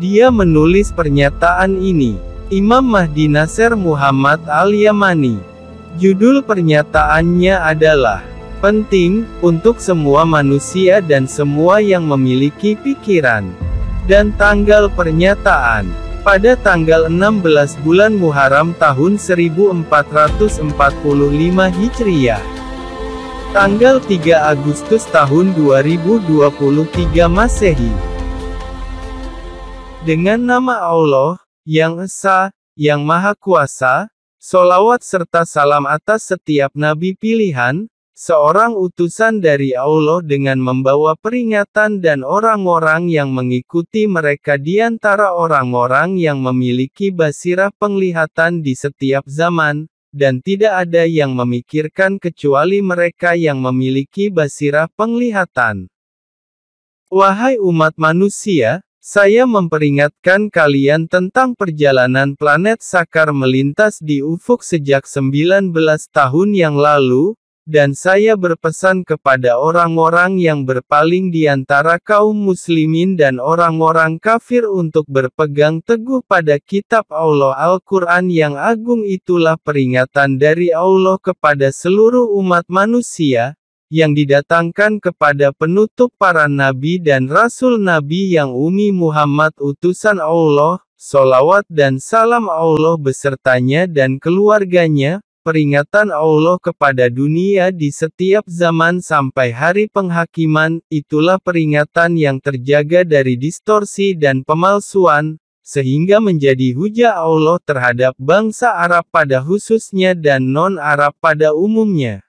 Dia menulis pernyataan ini. Imam Mahdi Nasr Muhammad Al-Yamani. Judul pernyataannya adalah, penting, untuk semua manusia dan semua yang memiliki pikiran. Dan tanggal pernyataan, pada tanggal 16 bulan Muharram tahun 1445 Hijriah. Tanggal 3 Agustus tahun 2023 Masehi. Dengan nama Allah, yang Esa, yang Maha Kuasa, sholawat serta salam atas setiap nabi pilihan, seorang utusan dari Allah dengan membawa peringatan dan orang-orang yang mengikuti mereka di antara orang-orang yang memiliki basirah penglihatan di setiap zaman, dan tidak ada yang memikirkan kecuali mereka yang memiliki basirah penglihatan. Wahai umat manusia, saya memperingatkan kalian tentang perjalanan planet Sakar melintas di ufuk sejak 19 tahun yang lalu, dan saya berpesan kepada orang-orang yang berpaling di antara kaum muslimin dan orang-orang kafir untuk berpegang teguh pada kitab Allah Al-Quran yang agung. Itulah peringatan dari Allah kepada seluruh umat manusia, yang didatangkan kepada penutup para nabi dan rasul nabi yang umi Muhammad utusan Allah, sholawat dan salam Allah besertanya dan keluarganya, peringatan Allah kepada dunia di setiap zaman sampai hari penghakiman. Itulah peringatan yang terjaga dari distorsi dan pemalsuan, sehingga menjadi hujah Allah terhadap bangsa Arab pada khususnya dan non-Arab pada umumnya.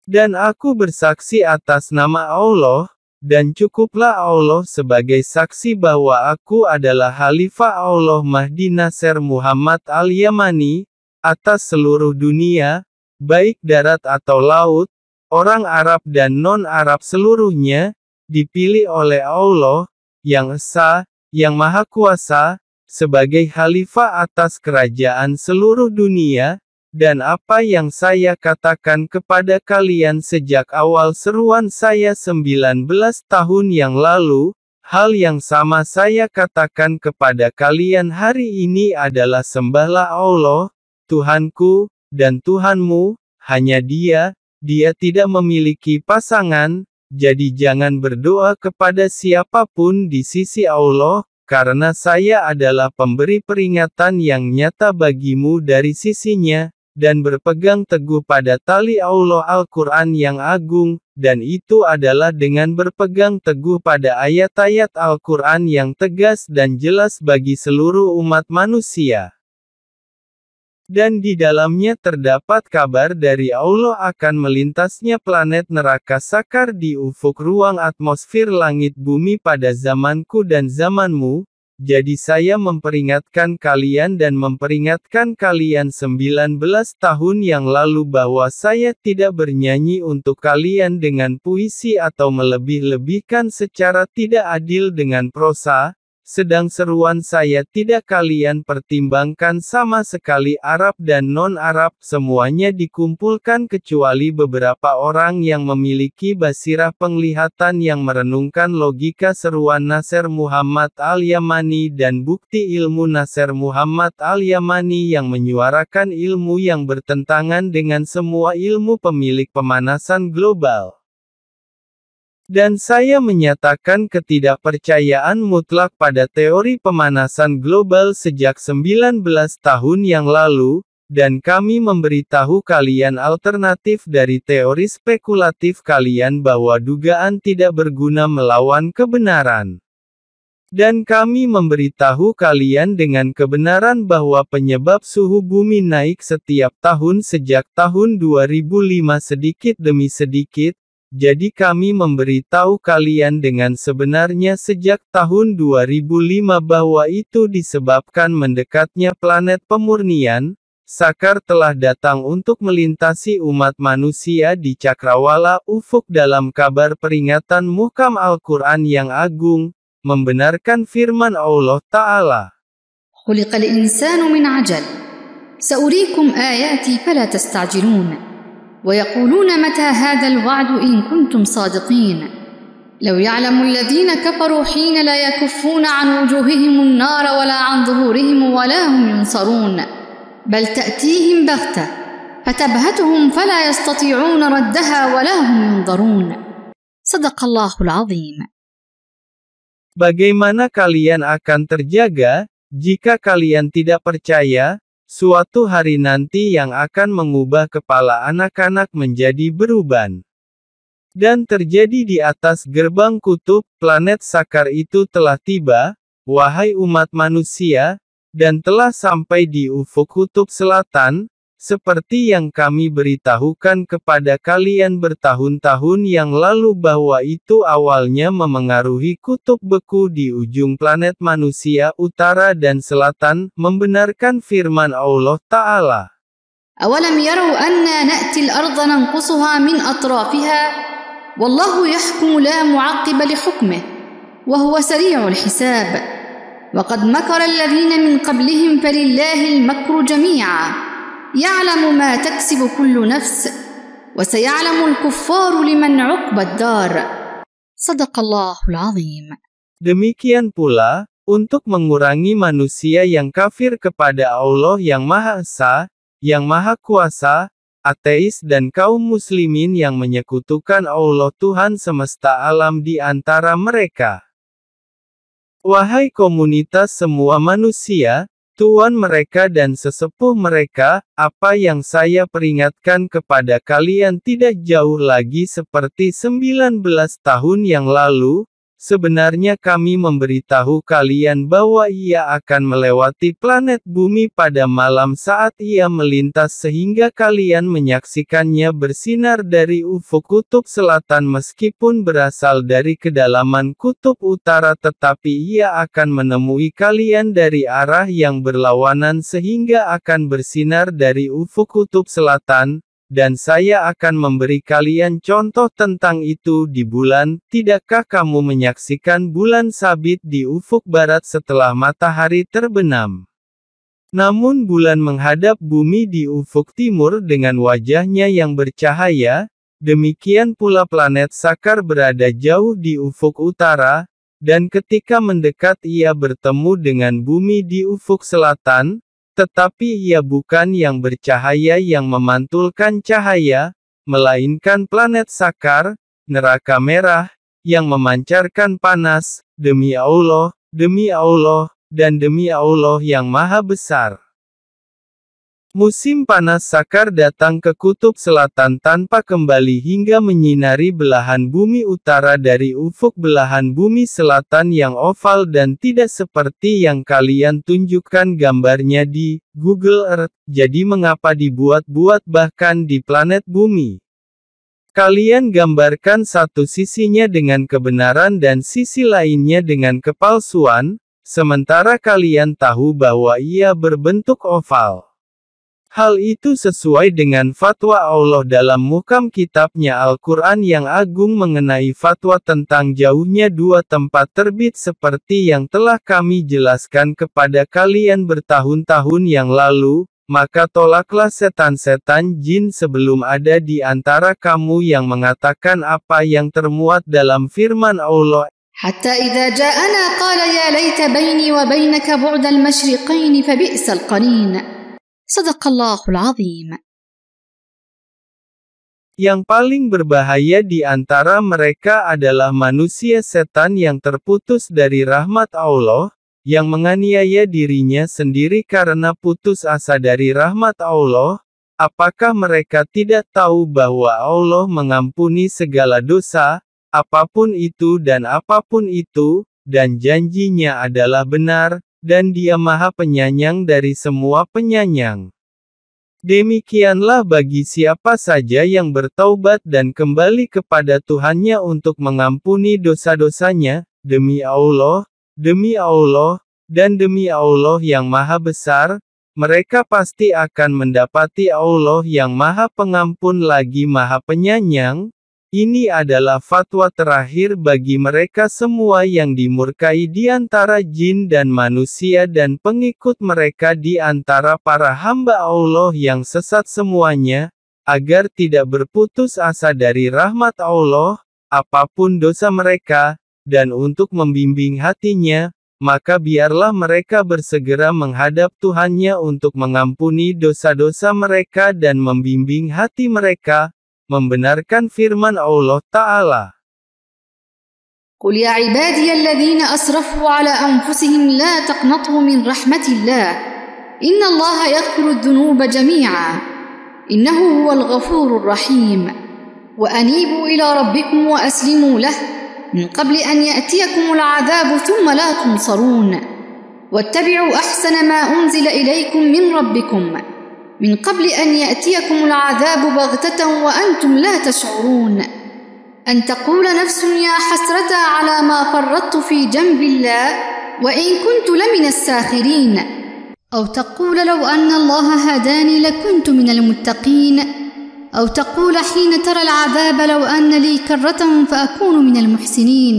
Dan aku bersaksi atas nama Allah, dan cukuplah Allah sebagai saksi bahwa aku adalah Khalifah Allah Mahdi Nasr Muhammad Al-Yamani, atas seluruh dunia, baik darat atau laut, orang Arab dan non-Arab seluruhnya, dipilih oleh Allah, yang Esa, yang Maha Kuasa, sebagai Khalifah atas kerajaan seluruh dunia. Dan apa yang saya katakan kepada kalian sejak awal seruan saya 19 tahun yang lalu, hal yang sama saya katakan kepada kalian hari ini adalah sembahlah Allah, Tuhanku, dan Tuhanmu, hanya Dia tidak memiliki pasangan, jadi jangan berdoa kepada siapapun di sisi Allah, karena saya adalah pemberi peringatan yang nyata bagimu dari sisinya, dan berpegang teguh pada tali Allah Al-Quran yang agung, dan itu adalah dengan berpegang teguh pada ayat-ayat Al-Quran yang tegas dan jelas bagi seluruh umat manusia. Dan di dalamnya terdapat kabar dari Allah akan melintasnya planet neraka Sakar di ufuk ruang atmosfer langit bumi pada zamanku dan zamanmu. Jadi saya memperingatkan kalian dan memperingatkan kalian 19 tahun yang lalu bahwa saya tidak bernyanyi untuk kalian dengan puisi atau melebih-lebihkan secara tidak adil dengan prosa, sedang seruan saya tidak kalian pertimbangkan sama sekali. Arab dan non-Arab semuanya dikumpulkan kecuali beberapa orang yang memiliki basirah penglihatan yang merenungkan logika seruan Nasr Muhammad Al-Yamani dan bukti ilmu Nasr Muhammad Al-Yamani yang menyuarakan ilmu yang bertentangan dengan semua ilmu pemilik pemanasan global. Dan saya menyatakan ketidakpercayaan mutlak pada teori pemanasan global sejak 19 tahun yang lalu, dan kami memberitahu kalian alternatif dari teori spekulatif kalian bahwa dugaan tidak berguna melawan kebenaran. Dan kami memberitahu kalian dengan kebenaran bahwa penyebab suhu bumi naik setiap tahun sejak tahun 2005 sedikit demi sedikit, jadi kami memberitahu kalian dengan sebenarnya sejak tahun 2005 bahwa itu disebabkan mendekatnya planet pemurnian. Sakar telah datang untuk melintasi umat manusia di cakrawala ufuk dalam kabar peringatan muhkam Al-Quran yang agung, membenarkan firman Allah Ta'ala. خلق الإنسان من عجل سأريكم آياتي فلا تستعجلون ويقولون متى هذا الوعد إن كنتم صادقين لو يعلم الذين كفروا حين لا يكفون عن وجوههم النار ولا عن ظهورهم ولا هم ينصرون بل تأتيهم بغتة فتبهتهم فلا يستطيعون ردها ولا هم ينظرون صدق الله العظيم. Bagaimana kalian akan terjaga, jika kalian tidak percaya, suatu hari nanti yang akan mengubah kepala anak-anak menjadi beruban. Dan terjadi di atas gerbang kutub, planet Sakar itu telah tiba, wahai umat manusia, dan telah sampai di ufuk kutub selatan, seperti yang kami beritahukan kepada kalian bertahun-tahun yang lalu bahwa itu awalnya memengaruhi kutub beku di ujung planet manusia utara dan selatan, membenarkan firman Allah Ta'ala. أولم يروا أنا نأتي الأرض ننقصها من أطرافها والله يحكم لا معقب لحكمه وهو سريع الحساب وقد مكر الذين من قبلهم فلله المكر جميعا يعلم ما تكسب كل نفس وسيعلم الكفار لمن عقبى الدار صدق الله العظيم. Demikian pula, untuk mengurangi manusia yang kafir kepada Allah yang Maha Esa, yang Maha Kuasa, ateis dan kaum muslimin yang menyekutukan Allah Tuhan semesta alam di antara mereka. Wahai komunitas semua manusia, tuan mereka dan sesepuh mereka, apa yang saya peringatkan kepada kalian tidak jauh lagi seperti 19 tahun yang lalu. Sebenarnya kami memberitahu kalian bahwa ia akan melewati planet bumi pada malam saat ia melintas sehingga kalian menyaksikannya bersinar dari ufuk kutub selatan meskipun berasal dari kedalaman kutub utara tetapi ia akan menemui kalian dari arah yang berlawanan sehingga akan bersinar dari ufuk kutub selatan. Dan saya akan memberi kalian contoh tentang itu di bulan. Tidakkah kamu menyaksikan bulan sabit di ufuk barat setelah matahari terbenam? Namun bulan menghadap bumi di ufuk timur dengan wajahnya yang bercahaya, demikian pula planet Sakar berada jauh di ufuk utara, dan ketika mendekat ia bertemu dengan bumi di ufuk selatan. Tetapi ia bukan yang bercahaya yang memantulkan cahaya, melainkan planet Sakar, neraka merah, yang memancarkan panas, demi Allah, dan demi Allah yang Maha Besar. Musim panas Sakar datang ke kutub selatan tanpa kembali hingga menyinari belahan bumi utara dari ufuk belahan bumi selatan yang oval dan tidak seperti yang kalian tunjukkan gambarnya di Google Earth. Jadi mengapa dibuat-buat bahkan di planet bumi? Kalian gambarkan satu sisinya dengan kebenaran dan sisi lainnya dengan kepalsuan, sementara kalian tahu bahwa ia berbentuk oval. Hal itu sesuai dengan fatwa Allah dalam muhkam kitabnya Al-Quran yang agung mengenai fatwa tentang jauhnya dua tempat terbit seperti yang telah kami jelaskan kepada kalian bertahun-tahun yang lalu, maka tolaklah setan-setan jin sebelum ada di antara kamu yang mengatakan apa yang termuat dalam firman Allah. Hatta idza ja'ana qala ya laita baini wa bainaka bu'dal masyriqain fa bi'sal qarin. Sadaqallahul azim. Yang paling berbahaya di antara mereka adalah manusia setan yang terputus dari rahmat Allah, yang menganiaya dirinya sendiri karena putus asa dari rahmat Allah. Apakah mereka tidak tahu bahwa Allah mengampuni segala dosa, apapun itu, dan janjinya adalah benar, dan Dia Maha Penyayang dari semua penyayang. Demikianlah bagi siapa saja yang bertaubat dan kembali kepada Tuhannya untuk mengampuni dosa-dosanya, demi Allah, dan demi Allah yang Maha Besar, mereka pasti akan mendapati Allah yang Maha Pengampun lagi Maha Penyayang. Ini adalah fatwa terakhir bagi mereka semua yang dimurkai di antara jin dan manusia dan pengikut mereka di antara para hamba Allah yang sesat semuanya, agar tidak berputus asa dari rahmat Allah, apapun dosa mereka, dan untuk membimbing hatinya, maka biarlah mereka bersegera menghadap Tuhannya untuk mengampuni dosa-dosa mereka dan membimbing hati mereka, membenarkan firman Allah Ta'ala. قل يا عبادي الذين أسرفوا على أنفسهم لا تقنطوا من رحمة الله إن الله يغفر الذنوب جميعا إنه هو الغفور الرحيم وأنيبوا إلى ربكم وأسلموا له من قبل أن يأتيكم العذاب ثم لا تنصرون واتبعوا أحسن ما أنزل إليكم من ربكم من قبل أن يأتيكم العذاب بغتة وأنتم لا تشعرون أن تقول نفس يا حسرة على ما فرطت في جنب الله وإن كنت لمن الساخرين أو تقول لو أن الله هداني لكنت من المتقين أو تقول حين ترى العذاب لو أن لي كرة فأكون من المحسنين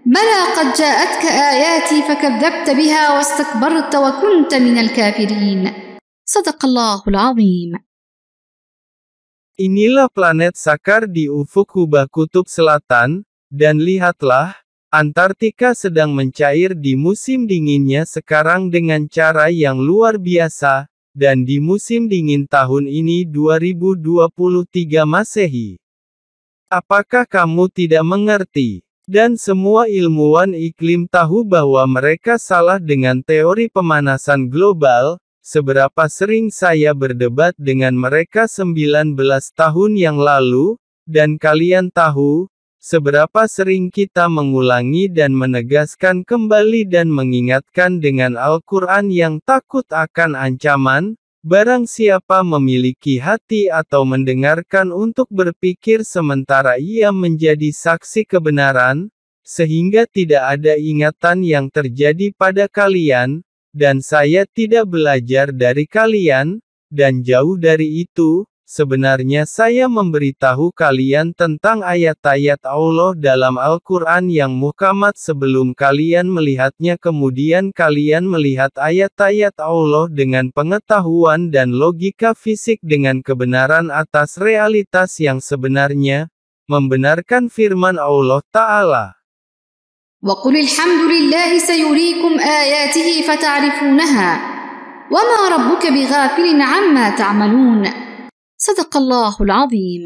بلى قد جاءتك آياتي فكذبت بها واستكبرت وكنت من الكافرين Sadaqallahul Azim. Inilah planet Sakar di ufuk Kubah Kutub Selatan, dan lihatlah, Antartika sedang mencair di musim dinginnya sekarang dengan cara yang luar biasa, dan di musim dingin tahun ini 2023 Masehi. Apakah kamu tidak mengerti? Dan semua ilmuwan iklim tahu bahwa mereka salah dengan teori pemanasan global. Seberapa sering saya berdebat dengan mereka 19 tahun yang lalu, dan kalian tahu, seberapa sering kita mengulangi dan menegaskan kembali dan mengingatkan dengan Al-Quran yang takut akan ancaman, barang siapa memiliki hati atau mendengarkan untuk berpikir sementara ia menjadi saksi kebenaran, sehingga tidak ada ingatan yang terjadi pada kalian, dan saya tidak belajar dari kalian, dan jauh dari itu, sebenarnya saya memberitahu kalian tentang ayat-ayat Allah dalam Al-Quran yang muhkamat sebelum kalian melihatnya kemudian kalian melihat ayat-ayat Allah dengan pengetahuan dan logika fisik dengan kebenaran atas realitas yang sebenarnya, membenarkan firman Allah Ta'ala. وقل الحمد لله سيريكم آياته فتعرفونها وما ربك بغافل عما تعملون صدق الله العظيم.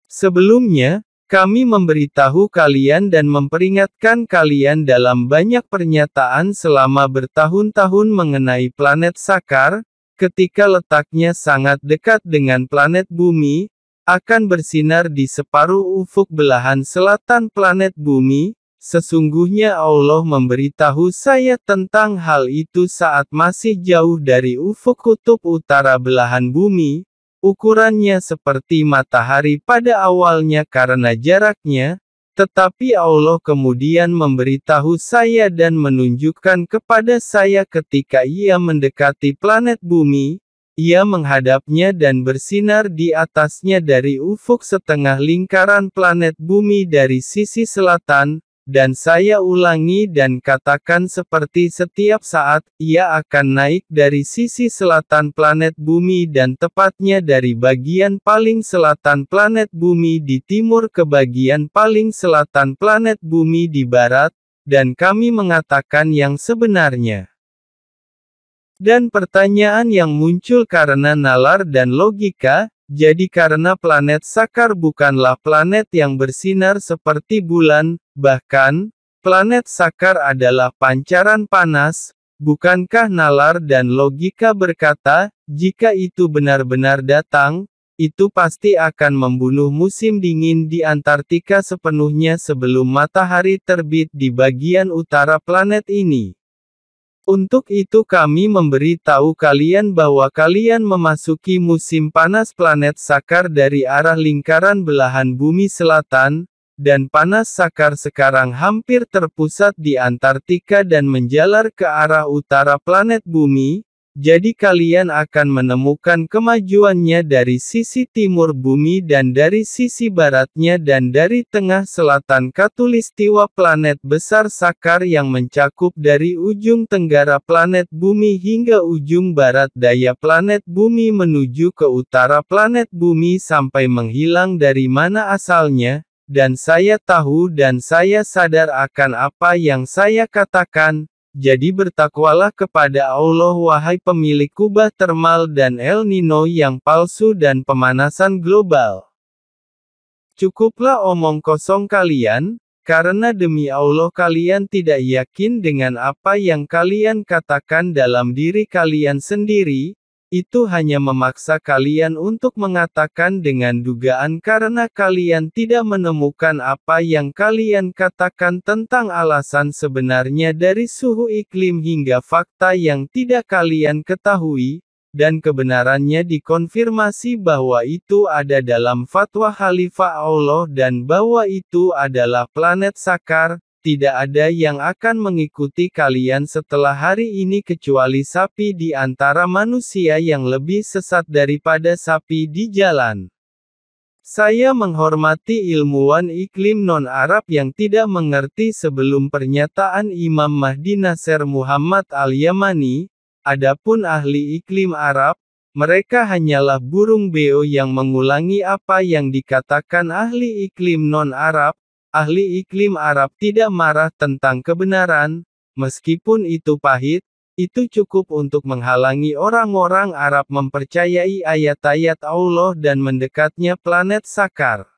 Sebelumnya, kami memberitahu kalian dan memperingatkan kalian dalam banyak pernyataan selama bertahun-tahun mengenai planet Sakar, ketika letaknya sangat dekat dengan planet Bumi, akan bersinar di separuh ufuk belahan selatan planet Bumi. Sesungguhnya Allah memberitahu saya tentang hal itu saat masih jauh dari ufuk kutub utara belahan bumi, ukurannya seperti matahari pada awalnya karena jaraknya, tetapi Allah kemudian memberitahu saya dan menunjukkan kepada saya ketika ia mendekati planet bumi, ia menghadapnya dan bersinar di atasnya dari ufuk setengah lingkaran planet bumi dari sisi selatan. Dan saya ulangi dan katakan seperti setiap saat, ia akan naik dari sisi selatan planet bumi dan tepatnya dari bagian paling selatan planet bumi di timur ke bagian paling selatan planet bumi di barat, dan kami mengatakan yang sebenarnya. Dan pertanyaan yang muncul karena nalar dan logika, jadi karena planet Sakar bukanlah planet yang bersinar seperti bulan, bahkan, planet Sakar adalah pancaran panas, bukankah nalar dan logika berkata, jika itu benar-benar datang, itu pasti akan membunuh musim dingin di Antartika sepenuhnya sebelum matahari terbit di bagian utara planet ini. Untuk itu kami memberitahu kalian bahwa kalian memasuki musim panas planet Sakar dari arah lingkaran belahan bumi selatan, dan panas Sakar sekarang hampir terpusat di Antartika dan menjalar ke arah utara planet bumi. Jadi kalian akan menemukan kemajuannya dari sisi timur bumi dan dari sisi baratnya dan dari tengah selatan khatulistiwa planet besar Sakar yang mencakup dari ujung tenggara planet bumi hingga ujung barat daya planet bumi menuju ke utara planet bumi sampai menghilang dari mana asalnya, dan saya tahu dan saya sadar akan apa yang saya katakan. Jadi bertakwalah kepada Allah wahai pemilik kubah termal dan El Nino yang palsu dan pemanasan global. Cukuplah omong kosong kalian, karena demi Allah kalian tidak yakin dengan apa yang kalian katakan dalam diri kalian sendiri. Itu hanya memaksa kalian untuk mengatakan dengan dugaan karena kalian tidak menemukan apa yang kalian katakan tentang alasan sebenarnya dari suhu iklim hingga fakta yang tidak kalian ketahui, dan kebenarannya dikonfirmasi bahwa itu ada dalam fatwa Khalifah Allah dan bahwa itu adalah planet Sakar. Tidak ada yang akan mengikuti kalian setelah hari ini kecuali sapi di antara manusia yang lebih sesat daripada sapi di jalan. Saya menghormati ilmuwan iklim non-Arab yang tidak mengerti sebelum pernyataan Imam Mahdi Nasser Muhammad al-Yamani. Adapun ahli iklim Arab, mereka hanyalah burung beo yang mengulangi apa yang dikatakan ahli iklim non-Arab. Ahli iklim Arab tidak marah tentang kebenaran, meskipun itu pahit, itu cukup untuk menghalangi orang-orang Arab mempercayai ayat-ayat Allah dan mendekatnya planet Sakar.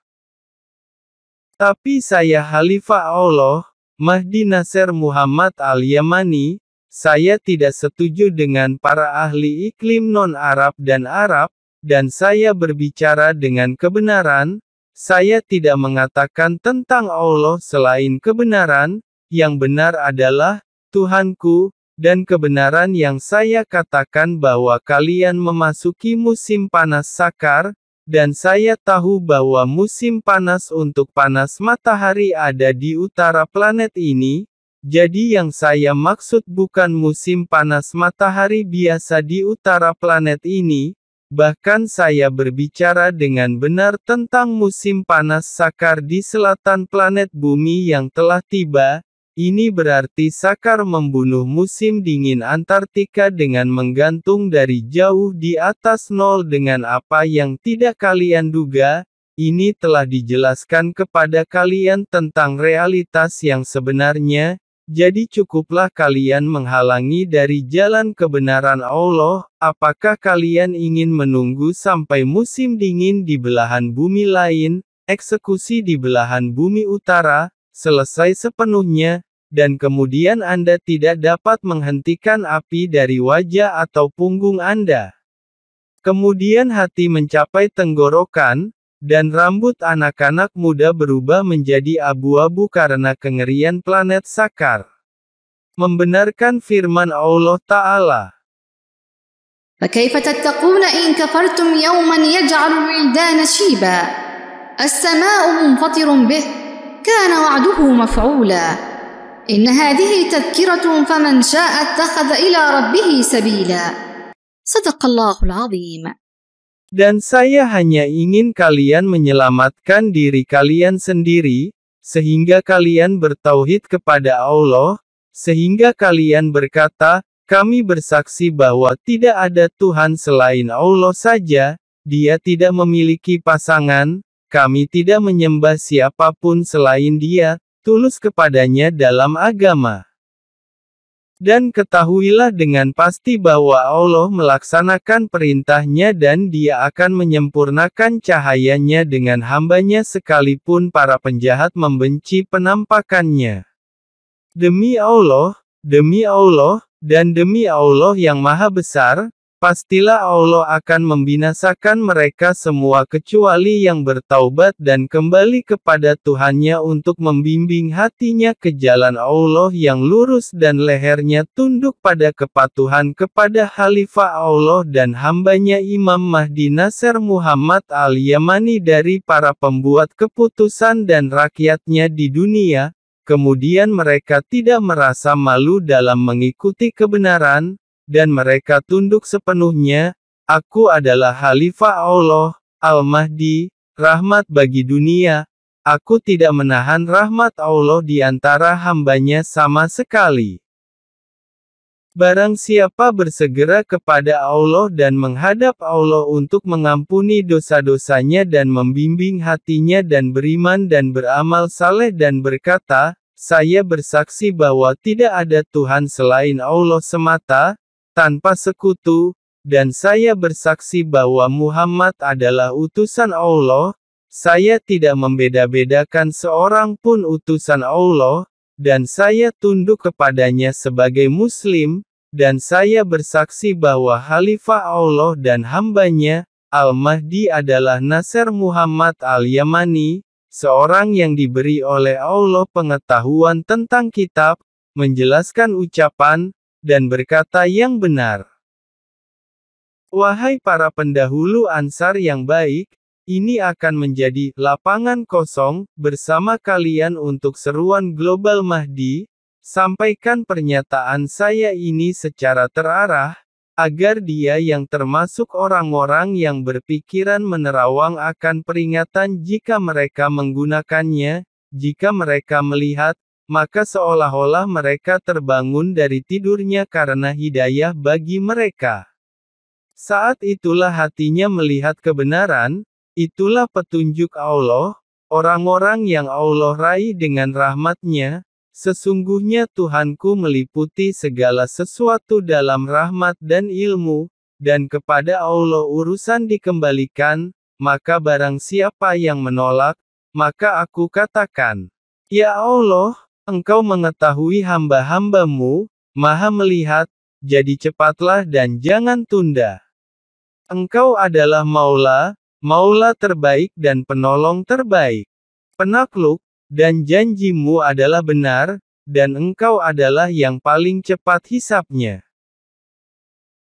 Tapi saya Khalifah Allah, Mahdi Nasser Muhammad al-Yamani, saya tidak setuju dengan para ahli iklim non-Arab dan Arab, dan saya berbicara dengan kebenaran. Saya tidak mengatakan tentang Allah selain kebenaran, yang benar adalah Tuhanku, dan kebenaran yang saya katakan bahwa kalian memasuki musim panas Sakar, dan saya tahu bahwa musim panas untuk panas matahari ada di utara planet ini. Jadi yang saya maksud bukan musim panas matahari biasa di utara planet ini. Bahkan saya berbicara dengan benar tentang musim panas Sakar di selatan planet bumi yang telah tiba. Ini berarti Sakar membunuh musim dingin Antartika dengan menggantung dari jauh di atas nol dengan apa yang tidak kalian duga. Ini telah dijelaskan kepada kalian tentang realitas yang sebenarnya. Jadi cukuplah kalian menghalangi dari jalan kebenaran Allah. Apakah kalian ingin menunggu sampai musim dingin di belahan bumi lain, eksekusi di belahan bumi utara, selesai sepenuhnya, dan kemudian Anda tidak dapat menghentikan api dari wajah atau punggung Anda? Kemudian hati mencapai tenggorokan, dan rambut anak-anak muda berubah menjadi abu-abu karena kengerian planet Sakar. Membenarkan firman Allah Ta'ala. فكيف تتقون إن كفرتم يوما يجعل الولدان شيبا السماء منفطر به كان وعده مفعولا إن هذه تذكرة فمن شاء اتخذ إلى ربه سبيلا صدق الله العظيم. Dan saya hanya ingin kalian menyelamatkan diri kalian sendiri, sehingga kalian bertauhid kepada Allah, sehingga kalian berkata, kami bersaksi bahwa tidak ada Tuhan selain Allah saja, Dia tidak memiliki pasangan, kami tidak menyembah siapapun selain Dia, tulus kepadanya dalam agama. Dan ketahuilah dengan pasti bahwa Allah melaksanakan perintahnya dan Dia akan menyempurnakan cahayanya dengan hambanya sekalipun para penjahat membenci penampakannya. Demi Allah, dan demi Allah yang Maha Besar, pastilah Allah akan membinasakan mereka semua kecuali yang bertaubat dan kembali kepada Tuhannya untuk membimbing hatinya ke jalan Allah yang lurus dan lehernya tunduk pada kepatuhan kepada Khalifah Allah dan hambanya Imam Mahdi Nasr Muhammad al-Yamani dari para pembuat keputusan dan rakyatnya di dunia. Kemudian mereka tidak merasa malu dalam mengikuti kebenaran, dan mereka tunduk sepenuhnya. Aku adalah Khalifah Allah, Al-Mahdi, rahmat bagi dunia. Aku tidak menahan rahmat Allah di antara hambanya sama sekali. Barang siapa bersegera kepada Allah dan menghadap Allah untuk mengampuni dosa-dosanya dan membimbing hatinya dan beriman dan beramal saleh dan berkata, saya bersaksi bahwa tidak ada Tuhan selain Allah semata, tanpa sekutu, dan saya bersaksi bahwa Muhammad adalah utusan Allah. Saya tidak membeda-bedakan seorang pun utusan Allah, dan saya tunduk kepadanya sebagai Muslim, dan saya bersaksi bahwa Khalifah Allah dan hambanya, Al-Mahdi adalah Nasr Muhammad al-Yamani, seorang yang diberi oleh Allah pengetahuan tentang kitab, menjelaskan ucapan, dan berkata yang benar. Wahai para pendahulu Ansar yang baik, ini akan menjadi lapangan kosong bersama kalian untuk seruan global Mahdi. Sampaikan pernyataan saya ini secara terarah, agar dia yang termasuk orang-orang yang berpikiran menerawang akan peringatan jika mereka menggunakannya, jika mereka melihat, maka seolah-olah mereka terbangun dari tidurnya karena hidayah bagi mereka. Saat itulah hatinya melihat kebenaran, itulah petunjuk Allah, orang-orang yang Allah raih dengan rahmatnya. Sesungguhnya Tuhanku meliputi segala sesuatu dalam rahmat dan ilmu, dan kepada Allah urusan dikembalikan, maka barang siapa yang menolak, maka aku katakan, ya Allah, Engkau mengetahui hamba-hambamu, Maha melihat, jadi cepatlah dan jangan tunda. Engkau adalah Maula, Maula terbaik dan penolong terbaik. Penakluk, dan janjimu adalah benar, dan engkau adalah yang paling cepat hisapnya.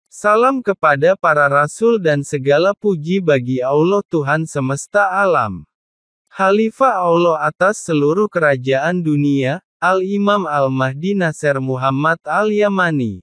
Salam kepada para rasul dan segala puji bagi Allah Tuhan semesta alam. Khalifah Allah atas seluruh kerajaan dunia, Al-Imam Al-Mahdi Nasr Muhammad al-Yamani.